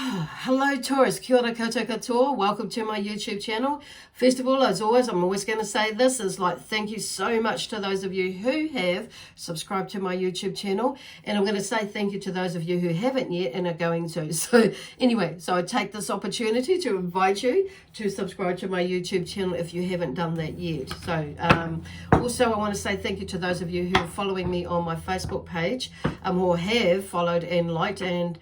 Hello Taurus, kia ora koutou katoa. Welcome to my YouTube channel. First of all, as always, I'm always going to say this is like thank you so much to those of you who have subscribed to my YouTube channel, and I'm going to say thank you to those of you who haven't yet and are going to. So anyway, so I take this opportunity to invite you to subscribe to my YouTube channel if you haven't done that yet. So also I want to say thank you to those of you who are following me on my Facebook page, or have followed and liked, and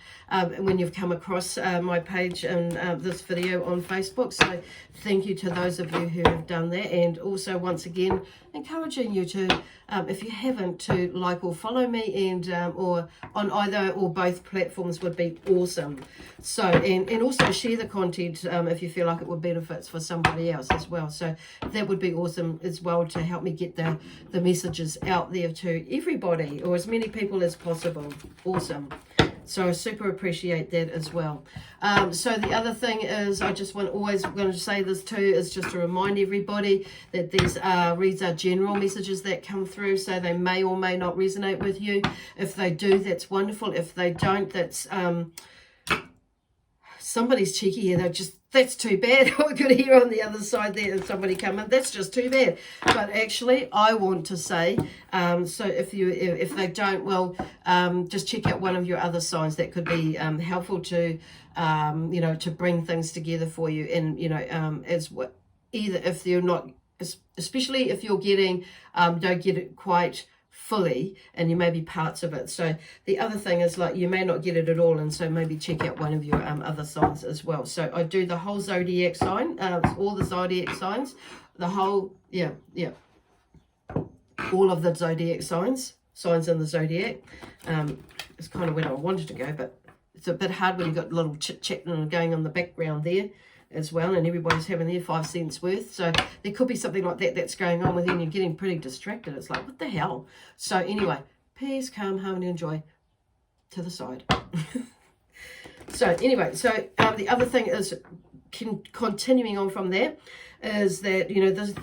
when you've come across my page and this video on Facebook. So thank you to those of you who have done that, and also once again encouraging you to, if you haven't, to like or follow me, and or on either or both platforms would be awesome. So and also share the content if you feel like it would benefit for somebody else as well. So that would be awesome as well, to help me get the messages out there to everybody, or as many people as possible. Awesome. So I super appreciate that as well. So the other thing is, I just always going to say this too, is just to remind everybody that these reads are general messages that come through, so they may or may not resonate with you. If they do, that's wonderful. If they don't, that's somebody's cheeky here. They're just, that's too bad. I could hear on the other side there somebody come in, that's just too bad. But actually I want to say, so if they don't, well, just check out one of your other signs that could be helpful to to bring things together for you. And as what, either if you're not, especially if you're getting don't get it quite fully, and you may be parts of it. So the other thing is, like, you may not get it at all, and so maybe check out one of your other signs as well. So I do the whole zodiac sign, all the zodiac signs, the whole, all of the zodiac signs in the zodiac. It's kind of where I wanted to go, but it's a bit hard when you've got little chit chat going on the background there as well, and everybody's having their 5 cents worth. So there could be something like that that's going on with you, and you're getting pretty distracted. It's like, what the hell? So anyway, peace, calm, harmony, and joy to the side. So anyway, so the other thing is, continuing on from there, is that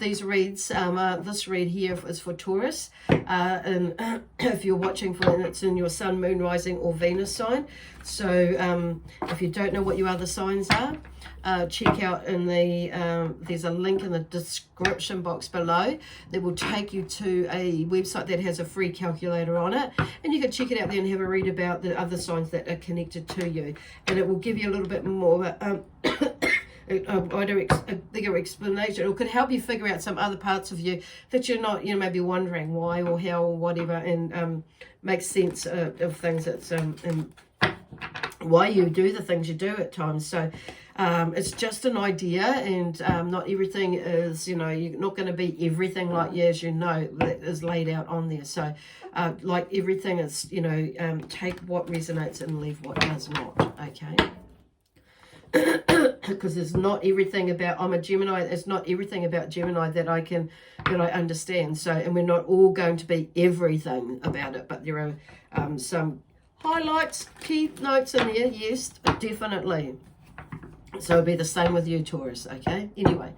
these reads, this read here is for Taurus, and if you're watching it's in your sun, moon, rising, or Venus sign. So if you don't know what your other signs are, check out in the there's a link in the description box below that will take you to a website that has a free calculator on it, and you can check it out there and have a read about the other signs that are connected to you, and it will give you a little bit more a bigger explanation, or could help you figure out some other parts of you that you're not, maybe wondering why or how or whatever, and make sense of things. That's and why you do the things you do at times. So it's just an idea, and not everything is, you're not going to be everything like as that is laid out on there. So like everything is, take what resonates and leave what does not. Okay. Because there's not everything about, I'm a Gemini, it's not everything about Gemini that I understand. So, and we're not all going to be everything about it, but there are some highlights, key notes in there, yes, definitely. So it'll be the same with you, Taurus. Okay, anyway,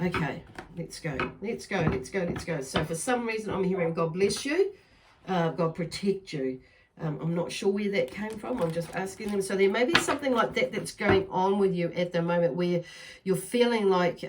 okay, let's go. So for some reason I'm hearing God bless you, God protect you. I'm not sure where that came from. I'm just asking them. So there may be something like that that's going on with you at the moment, where you're feeling like,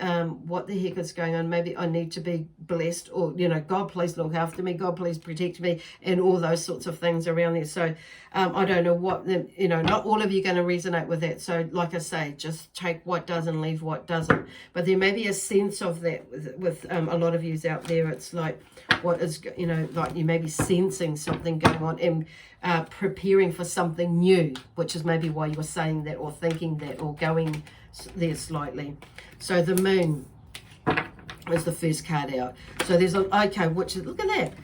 what the heck is going on? Maybe I need to be blessed, or, God, please look after me. God, please protect me, and all those sorts of things around there. So I don't know what, not all of you are going to resonate with that. So like I say, just take what does and leave what doesn't. But there may be a sense of that with a lot of yous out there. It's like, what is, like you may be sensing something going on, and preparing for something new, which is maybe why you were saying that, or thinking that, or going there slightly. So the moon is the first card out. So there's which is, look at that,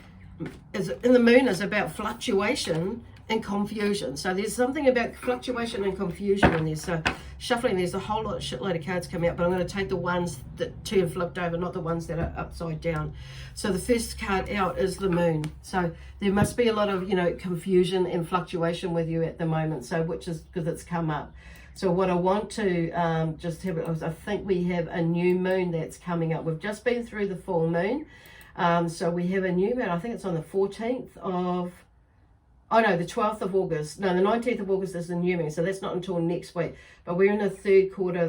in the moon is about fluctuation and confusion. So there's something about fluctuation and confusion in there. So shuffling, there's a whole shitload of cards coming out, but I'm going to take the ones that turn flipped over, not the ones that are upside down. So the first card out is the moon. So there must be a lot of, confusion and fluctuation with you at the moment. So which is because it's come up. So what I want to just have, I think we have a new moon that's coming up. We've just been through the full moon. So we have a new moon. I think it's on the 14th of Oh no, the 12th of August. No, the 19th of August is the new moon, so that's not until next week. But we're in the third quarter,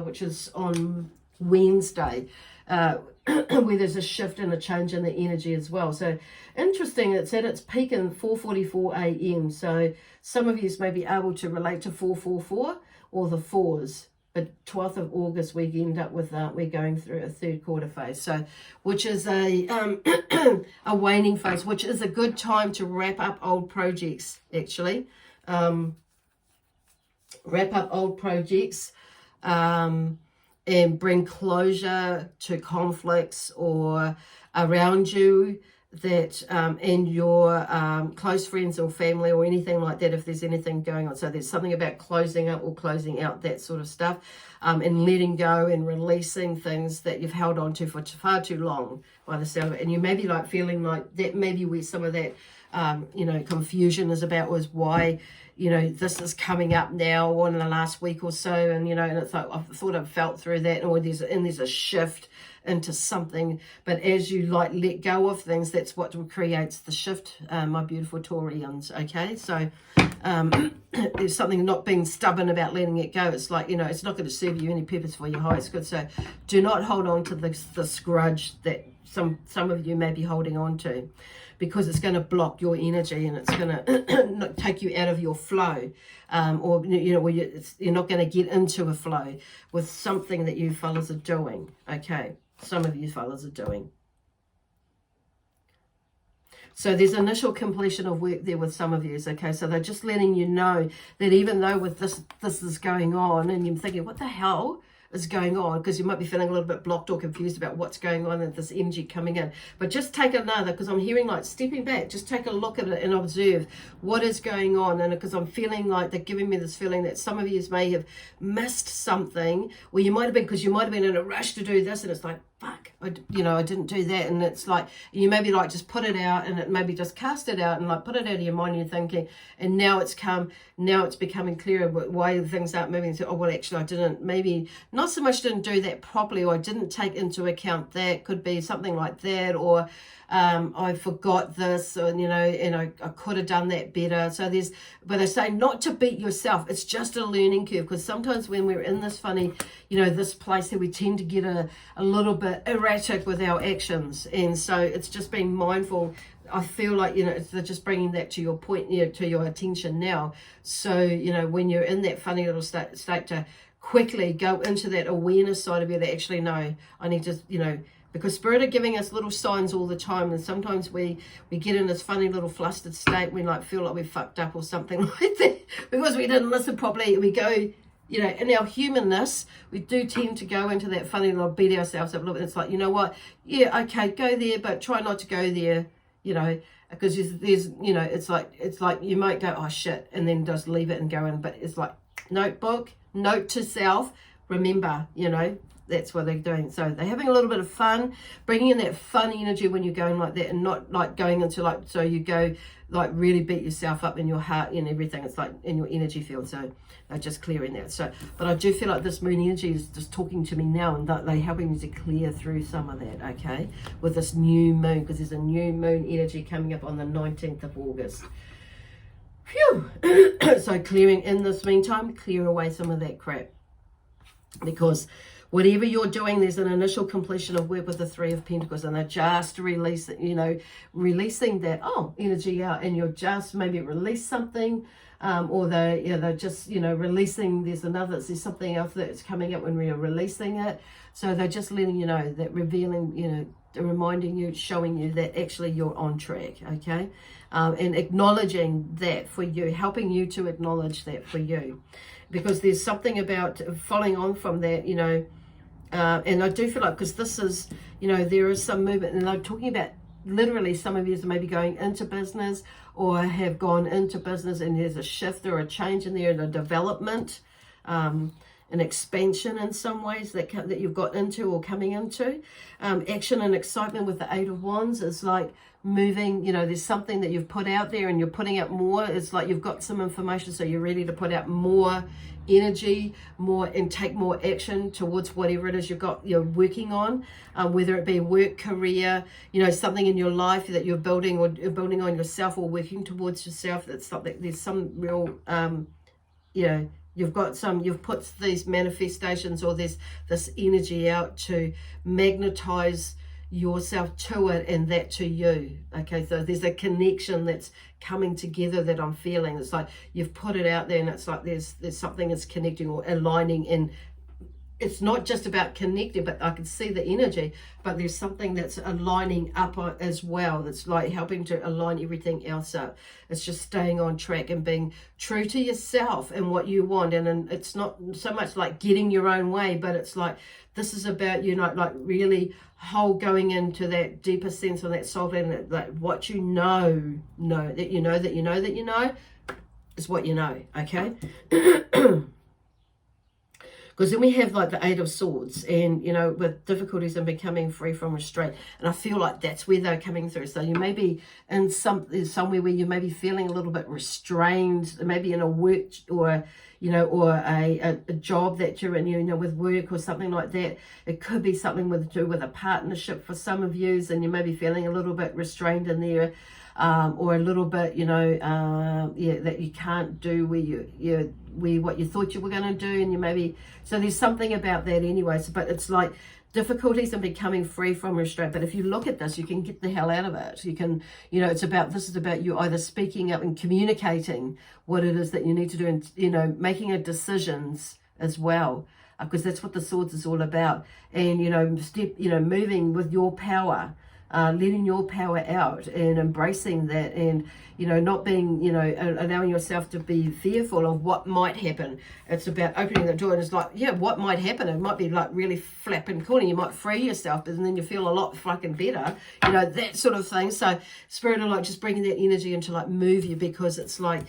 which is on Wednesday, where there's a shift and a change in the energy as well. So interesting, it's at its peak in 4:44 a.m. So some of you may be able to relate to 444 or the fours. But 12th of August, we end up with, we're going through a third quarter phase. So, which is a waning phase, which is a good time to wrap up old projects, actually. Wrap up old projects and bring closure to conflicts or around you that and your close friends or family or anything like that, if there's anything going on. So there's something about closing up or closing out, that sort of stuff, and letting go and releasing things that you've held on to for far too long, by the sound of it. And you may be like feeling like that, maybe where some of that you know, confusion is about, was why, you know, this is coming up now or in the last week or so, and you know, and it's like I thought I've felt through that, or there's a shift into something. But as you like let go of things, that's what creates the shift, my beautiful Taurians. Okay, so there's something not being stubborn about letting it go. It's like, you know, it's not going to serve you any purpose for your highest good. So do not hold on to this grudge that some of you may be holding on to, because it's going to block your energy and it's going to take you out of your flow, or you know, you're not going to get into a flow with something that you fellas are doing. Okay, some of you fellas are doing. So there's initial completion of work there with some of you. Okay, so they're just letting you know that even though with this is going on, and you're thinking, what the hell is going on, because you might be feeling a little bit blocked or confused about what's going on and this energy coming in. But just take another, because I'm hearing like stepping back, just take a look at it and observe what is going on. And because I'm feeling like they're giving me this feeling that some of you may have missed something, or you might have been, because you might have been in a rush to do this, and it's like, fuck, I didn't do that. And it's like, you maybe like just put it out, and it maybe just cast it out and like put it out of your mind, and you're thinking, and now it's becoming clearer why things aren't moving. So, oh, well, actually I didn't, maybe not so much didn't do that properly, or I didn't take into account that, could be something like that, or I forgot this, and you know, and I could have done that better. So but they're saying not to beat yourself. It's just a learning curve, because sometimes when we're in this funny, you know, this place that we tend to get a little bit erratic with our actions. And so it's just being mindful. I feel like, you know, they're just bringing that to your point, you know, to your attention now. So, you know, when you're in that funny little state to quickly go into that awareness side of you that actually, no, I need to, you know, because Spirit are giving us little signs all the time, and sometimes we get in this funny little flustered state. We like feel like we fucked up or something like that because we didn't listen properly. We go, you know, in our humanness, we do tend to go into that funny little beat ourselves up a little bit. It's like, you know what? Yeah, okay, go there, but try not to go there, you know, because there's you know, it's like you might go, oh shit, and then just leave it and go in. But it's like notebook, note to self, remember, you know, that's what they're doing. So they're having a little bit of fun, bringing in that fun energy when you're going like that, and not like going into like, so you go like really beat yourself up in your heart and everything. It's like in your energy field. So they're just clearing that. So, but I do feel like this moon energy is just talking to me now, and that they're helping me to clear through some of that, okay, with this new moon, because there's a new moon energy coming up on the 19th of August. Phew. So clearing in this meantime, clear away some of that crap, because whatever you're doing, there's an initial completion of work with the Three of Pentacles, and they're just releasing, you know, releasing that energy out, and you're just maybe release something, or they're just, you know, releasing. There's something else that's coming up when we are releasing it. So they're just letting you know, that revealing, you know, reminding you, showing you that actually you're on track, okay, and acknowledging that for you, helping you to acknowledge that for you, because there's something about following on from that, you know. And I do feel like, because this is, you know, there is some movement, and I'm talking about literally some of you may be going into business or have gone into business, and there's a shift or a change in there and a development. an expansion in some ways that you've got into or coming into. Action and excitement with the Eight of Wands is like moving, you know, there's something that you've put out there and you're putting out more. It's like you've got some information, so you're ready to put out more energy, more, and take more action towards whatever it is you're working on, whether it be work, career, you know, something in your life that you're building or building on yourself or working towards yourself. That's something, there's some real, you know, you've put these manifestations or this energy out to magnetize yourself to it and that to you. Okay, so there's a connection that's coming together that I'm feeling. It's like you've put it out there and it's like there's something that's connecting or aligning, and it's not just about connecting, but I can see the energy, but there's something that's aligning up as well, that's like helping to align everything else up. It's just staying on track and being true to yourself and what you want. And it's not so much like getting your own way, but it's like this is about, you know, like really going into that deeper sense of that soul, and that what you know is what you know. Okay. Because then we have like the Eight of Swords, and, you know, with difficulties and becoming free from restraint. And I feel like that's where they're coming through. So you may be in somewhere where you may be feeling a little bit restrained, maybe in a work or, you know, or a job that you're in, you know, with work or something like that. It could be something to do with a partnership for some of you, and you may be feeling a little bit restrained in there. Or a little bit, you know, that you can't do what you thought you were going to do, and you maybe, so there's something about that anyway. So, but it's like difficulties and becoming free from restraint. But if you look at this, you can get the hell out of it. You can, you know, this is about you either speaking up and communicating what it is that you need to do, and, you know, making decisions as well, because that's what the Swords is all about. And, you know, moving with your power. Letting your power out and embracing that, and, you know, not being, you know, allowing yourself to be fearful of what might happen. It's about opening the door, and it's like, yeah, what might happen? It might be like really flapping cool, and you might free yourself, but then you feel a lot fucking better, you know, that sort of thing. So Spirit are like just bringing that energy in to like move you, because it's like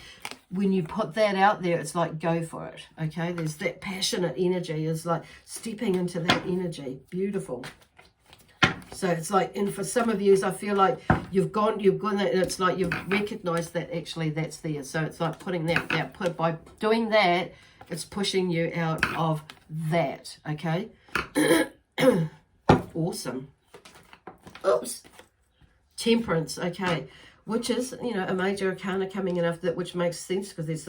when you put that out there, it's like go for it. Okay, there's that passionate energy, is like stepping into that energy. Beautiful. So it's like, and for some of you, I feel like you've gone there, and it's like you've recognized that actually that's there. So it's like putting that out. By doing that, it's pushing you out of that. Okay. Awesome. Oops. Temperance. Okay. Which is, you know, a major arcana coming in after that, which makes sense, because it's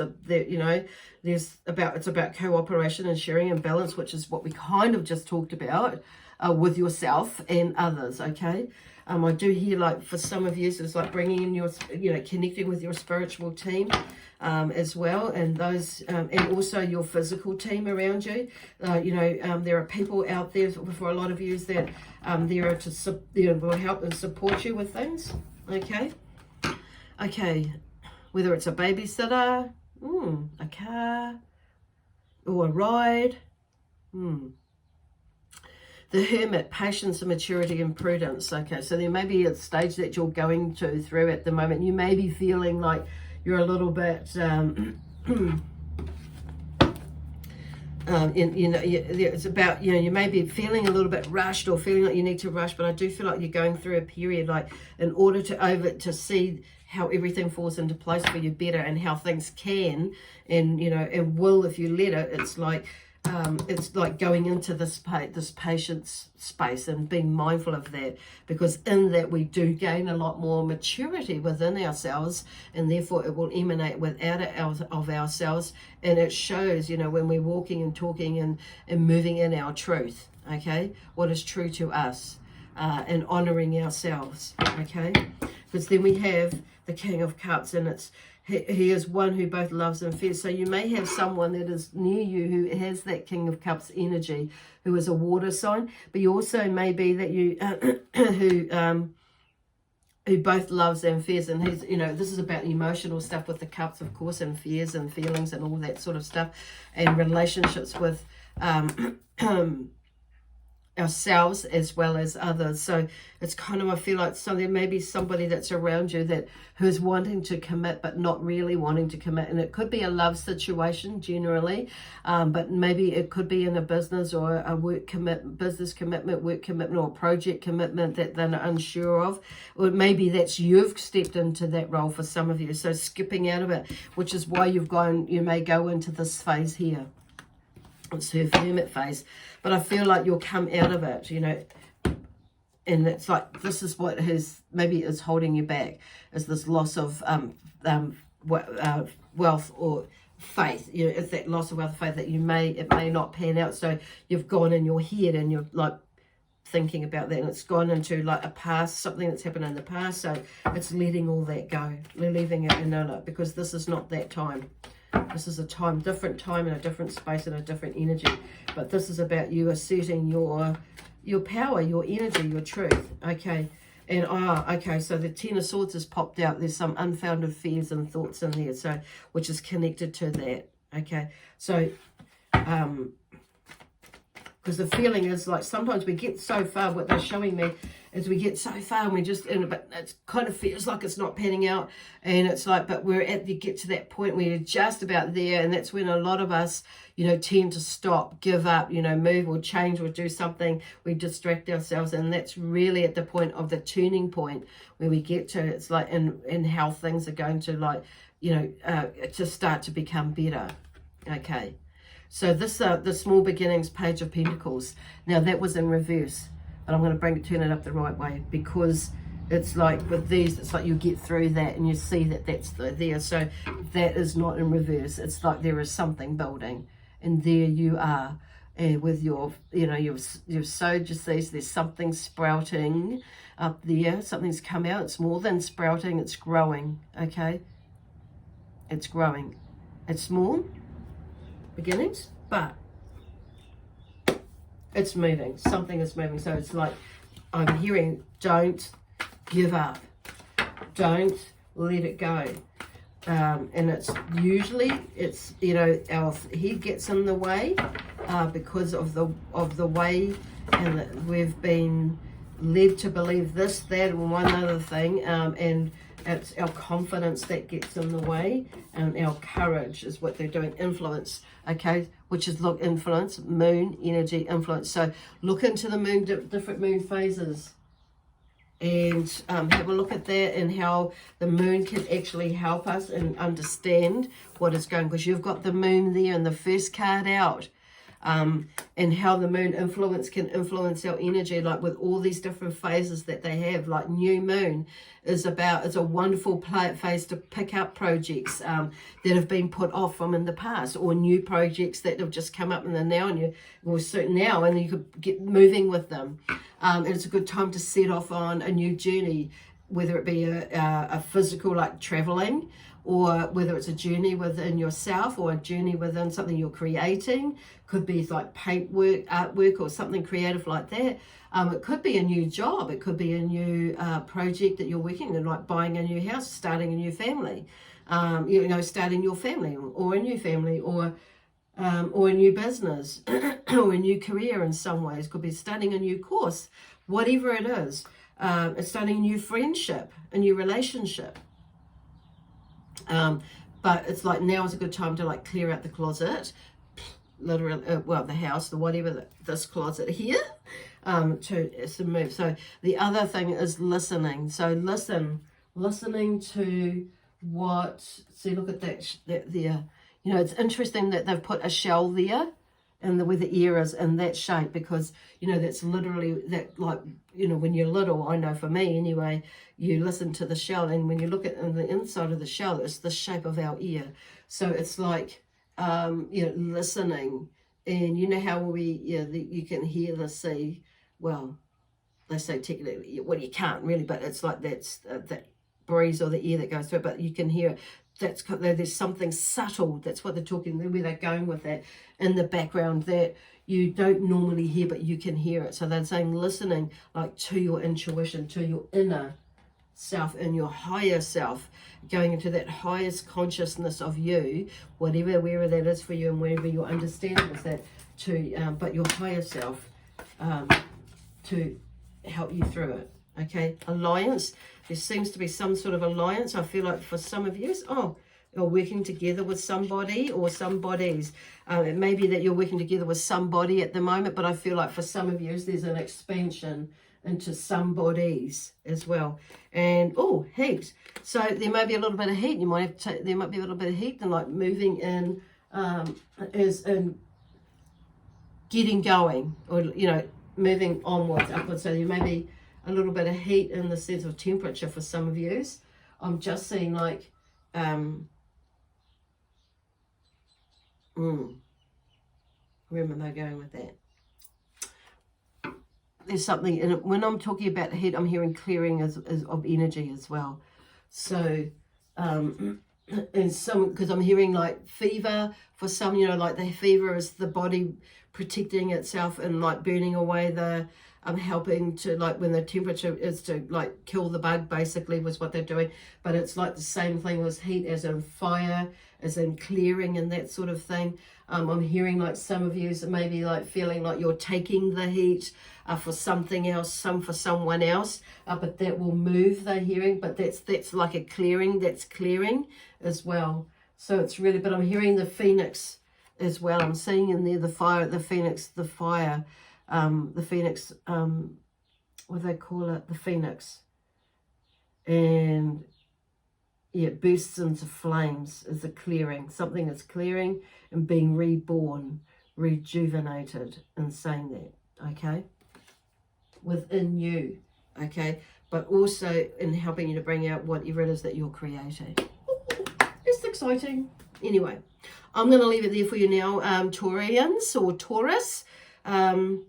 about cooperation and sharing and balance, which is what we kind of just talked about. With yourself and others. Okay. I do hear, like, for some of you, it's like bringing in your, you know, connecting with your spiritual team as well, and those, and also your physical team around you. You know, there are people out there for a lot of you that there to, you know, will help and support you with things. Okay. Okay. Whether it's a babysitter, a car, or a ride. The Hermit, patience and maturity and prudence. Okay, so there may be a stage that you're going through at the moment. You may be feeling like you're a little bit, it's about, you know, you may be feeling a little bit rushed or feeling like you need to rush, but I do feel like you're going through a period, like, in order to see how everything falls into place for you better, and how things can and, you know, and will, if you let it. It's like going into this patience space and being mindful of that, because in that we do gain a lot more maturity within ourselves, and therefore it will emanate of ourselves, and it shows, you know, when we're walking and talking and moving in our truth. Okay, what is true to us, and honoring ourselves. Okay, because then we have the King of Cups, and it's he is one who both loves and fears. So you may have someone that is near you who has that King of Cups energy, who is a water sign. But you also may be that you who both loves and fears. And he's, you know, this is about emotional stuff with the cups, of course, and fears and feelings and all that sort of stuff, and relationships with ourselves as well as others. So it's kind of, I feel like there may be somebody that's around you that who's wanting to commit but not really wanting to commit, and it could be a love situation generally, but maybe it could be in a business or a business commitment, work commitment, or project commitment that they're unsure of, or maybe that's you've stepped into that role for some of you, so skipping out of it, which is why you may go into this phase here. It's her hermit phase, but I feel like you'll come out of it, you know, and it's like this is what maybe is holding you back, is this loss of wealth or faith. You know, it's that loss of wealth or faith that it may not pan out. So you've gone in your head and you're like thinking about that, and it's gone into like a past, something that's happened in the past. So it's letting all that go, leaving it in it, because this is not that time. This is a different time in a different space and a different energy. But this is about you asserting your power, your energy, your truth. Okay. And okay, so the Ten of Swords has popped out. There's some unfounded fears and thoughts in there, so which is connected to that. Okay. So because the feeling is like sometimes we get so far, what they're showing me is we get so far and we just, but it kind of feels like it's not panning out, and it's like, but you get to that point where you're just about there, and that's when a lot of us, you know, tend to stop, give up, you know, move or change or do something. We distract ourselves, and that's really at the point of the turning point where we get to, it's like in how things are going to, like, you know, to start to become better. Okay. So this, the Small Beginnings page of Pentacles. Now that was in reverse, but I'm going to turn it up the right way, because it's like with these, it's like you get through that and you see that that's there. So that is not in reverse. It's like there is something building, and there you are, and with your, you know, you've sowed your seeds. There's something sprouting up there. Something's come out. It's more than sprouting. It's growing. Okay, it's growing. It's small beginnings, but it's moving. Something is moving. So it's like I'm hearing, don't give up, don't let it go. And it's usually, it's, you know, our head gets in the way because of the way, and we've been led to believe this, that, and one other thing, and it's our confidence that gets in the way, and our courage is what they're doing. Influence, okay, which is, look, influence, moon, energy, influence. So look into the moon, different moon phases, and have a look at that, and how the moon can actually help us and understand what is going, because you've got the moon there in the first card out. And how the moon can influence our energy, like with all these different phases that they have. Like new moon is a wonderful phase to pick up projects that have been put off from in the past, or new projects that have just come up in the now, and you could get moving with them. And it's a good time to set off on a new journey, whether it be a physical, like traveling, or whether it's a journey within yourself, or a journey within something you're creating. Could be like paint work, artwork, or something creative like that. It could be a new job. It could be a new project that you're working on, like buying a new house, starting a new family, you know, starting your family, or a new family, or a new business, or a new career in some ways. Could be starting a new course, whatever it is. It's starting a new friendship, a new relationship. But it's like now is a good time to like clear out the closet, literally, the house, the whatever, this closet here, to move. So the other thing is listening. So listening to what, see, look at that there. You know, it's interesting that they've put a shell there, and where the ear is in that shape, because, you know, that's literally that, like, you know, when you're little, I know for me anyway, you listen to the shell, and when you look at the inside of the shell, it's the shape of our ear. So it's like, you know, listening, and you know how you can hear the sea. Well, they say technically, well, you can't really, but it's like that's that breeze or the ear that goes through it, but you can hear it. There's something subtle, that's what they're talking, where they're going with that, in the background that you don't normally hear, but you can hear it. So they're saying listening, like, to your intuition, to your inner self and your higher self, going into that highest consciousness of you, wherever that is for you, and wherever your understanding is that, but your higher self, to help you through it. Okay, alliance. There seems to be some sort of alliance. I feel like for some of you, you're working together with somebody or somebodies. It may be that you're working together with somebody at the moment, but I feel like for some of you, there's an expansion into somebodies as well. And, heat. So there may be a little bit of heat. You might have to, there might be a little bit of heat and like moving in, is in getting going, or, you know, moving onwards, upwards. So there may be a little bit of heat in the sense of temperature for some of you. I'm just seeing like, where am I going with that? There's something, and when I'm talking about heat, I'm hearing clearing of energy as well. So, and some, because I'm hearing like fever for some, you know, like the fever is the body protecting itself and like burning away the, helping to, like when the temperature is to like kill the bug, basically was what they're doing. But it's like the same thing as heat, as in fire, as in clearing and that sort of thing. I'm hearing like some of you maybe like feeling like you're taking the heat for something else, some for someone else, but that will move, they're hearing, but that's like a clearing, that's clearing as well. So it's really, but I'm hearing the phoenix as well. I'm seeing in there the fire, the phoenix, the fire, the phoenix, what do they call it? The phoenix. And yeah, it bursts into flames is a clearing. Something is clearing and being reborn, rejuvenated, and saying that, okay? Within you, okay? But also in helping you to bring out whatever it is that you're creating. It's exciting. Anyway, I'm going to leave it there for you now, Taurians or Taurus. Or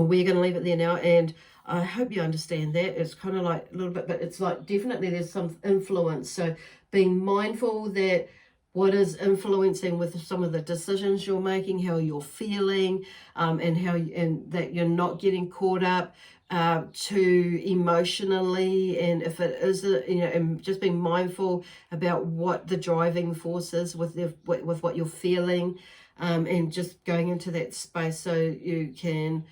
we're going to leave it there now, and I hope you understand that. It's kind of like a little bit, but it's like definitely there's some influence. So being mindful that what is influencing with some of the decisions you're making, how you're feeling, and how and that you're not getting caught up too emotionally, and if it is, you know, and just being mindful about what the driving force is with what you're feeling, and just going into that space so you can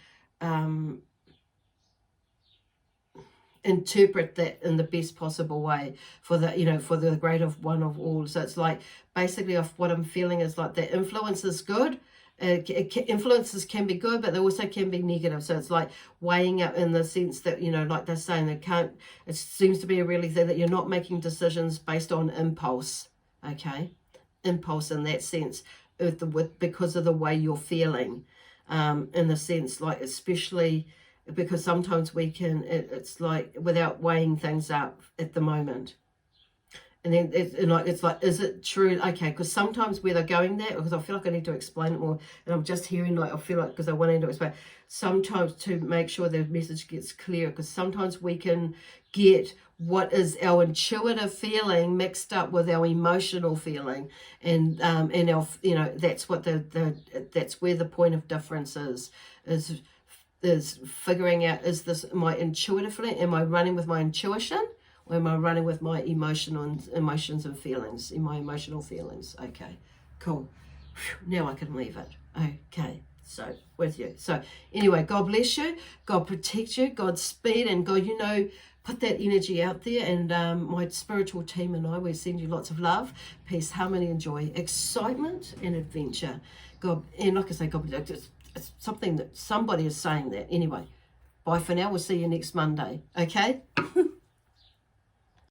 interpret that in the best possible way for the, you know, for the greater one of all. So it's like basically of what I'm feeling is like the influence is good. Influences can be good, but they also can be negative. So it's like weighing up in the sense that, you know, like they're saying, they can't, it seems to be a really thing that you're not making decisions based on impulse, okay? Impulse in that sense, because of the way you're feeling, in the sense, like, especially because sometimes we can, it's like without weighing things up at the moment. And then it's like, is it true? Okay, because sometimes where they're going there, because I feel like I need to explain it more, and I'm just hearing, like, I feel like, because I want to explain, sometimes to make sure the message gets clear, because sometimes we can get what is our intuitive feeling mixed up with our emotional feeling, and our, you know, that's what that's where the point of difference is figuring out, is this my intuitive feeling? Am I running with my intuition? Or am I running with my emotions and feelings, in my emotional feelings? Okay, cool. Now I can leave it. Okay, so with you. So anyway, God bless you. God protect you. Godspeed. And God, you know, put that energy out there. And my spiritual team and I, we send you lots of love, peace, harmony, and joy, excitement, and adventure. God, and like I say, God, it's something that somebody is saying that. Anyway, bye for now. We'll see you next Monday. Okay?